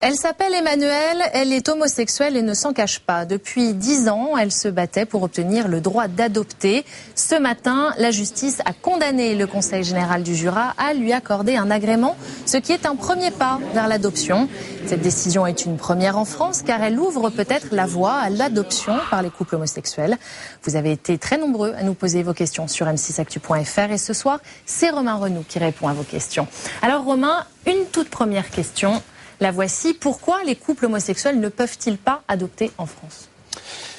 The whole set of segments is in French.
Elle s'appelle Emmanuelle, elle est homosexuelle et ne s'en cache pas. Depuis 10 ans, elle se battait pour obtenir le droit d'adopter. Ce matin, la justice a condamné le Conseil général du Jura à lui accorder un agrément, ce qui est un premier pas vers l'adoption. Cette décision est une première en France car elle ouvre peut-être la voie à l'adoption par les couples homosexuels. Vous avez été très nombreux à nous poser vos questions sur m6actu.fr et ce soir, c'est Romain Renoux qui répond à vos questions. Alors Romain, une toute première question. La voici. Pourquoi les couples homosexuels ne peuvent-ils pas adopter en France ?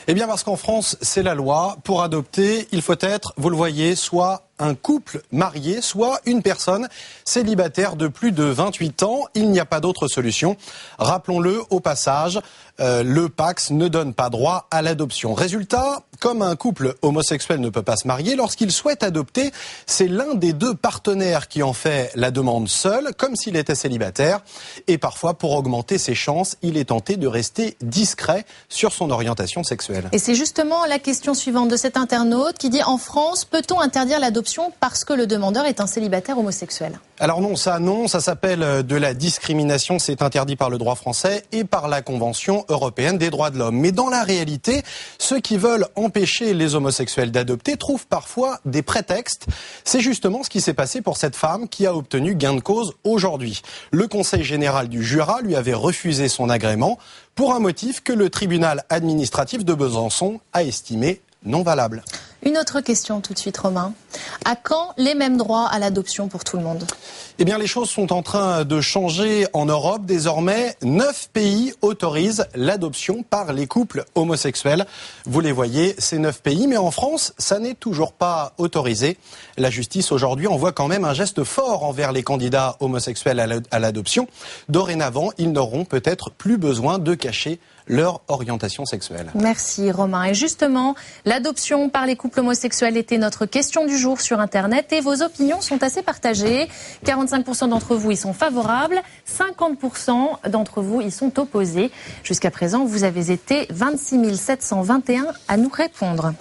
Eh bien parce qu'en France, c'est la loi. Pour adopter, il faut être, vous le voyez, soit un couple marié, soit une personne célibataire de plus de 28 ans. Il n'y a pas d'autre solution. Rappelons-le au passage, le PACS ne donne pas droit à l'adoption. Résultat, comme un couple homosexuel ne peut pas se marier, lorsqu'il souhaite adopter, c'est l'un des deux partenaires qui en fait la demande seul, comme s'il était célibataire. Et parfois, pour augmenter ses chances, il est tenté de rester discret sur son orientation sexuelle. Et c'est justement la question suivante de cet internaute qui dit « En France, peut-on interdire l'adoption parce que le demandeur est un célibataire homosexuel ?» Alors non, ça s'appelle de la discrimination, c'est interdit par le droit français et par la Convention européenne des droits de l'homme. Mais dans la réalité, ceux qui veulent empêcher les homosexuels d'adopter trouvent parfois des prétextes. C'est justement ce qui s'est passé pour cette femme qui a obtenu gain de cause aujourd'hui. Le Conseil général du Jura lui avait refusé son agrément pour un motif que le tribunal administratif de Besançon a estimé non valable. Une autre question tout de suite, Romain. À quand les mêmes droits à l'adoption pour tout le monde ? Eh bien, les choses sont en train de changer en Europe. Désormais, 9 pays autorisent l'adoption par les couples homosexuels. Vous les voyez, ces 9 pays. Mais en France, ça n'est toujours pas autorisé. La justice, aujourd'hui, envoie quand même un geste fort envers les candidats homosexuels à l'adoption. Dorénavant, ils n'auront peut-être plus besoin de cacher leur orientation sexuelle. Merci Romain. Et justement, l'adoption par les couples homosexuels était notre question du jour sur Internet et vos opinions sont assez partagées. 45% d'entre vous y sont favorables, 50% d'entre vous y sont opposés. Jusqu'à présent, vous avez été 26 721 à nous répondre.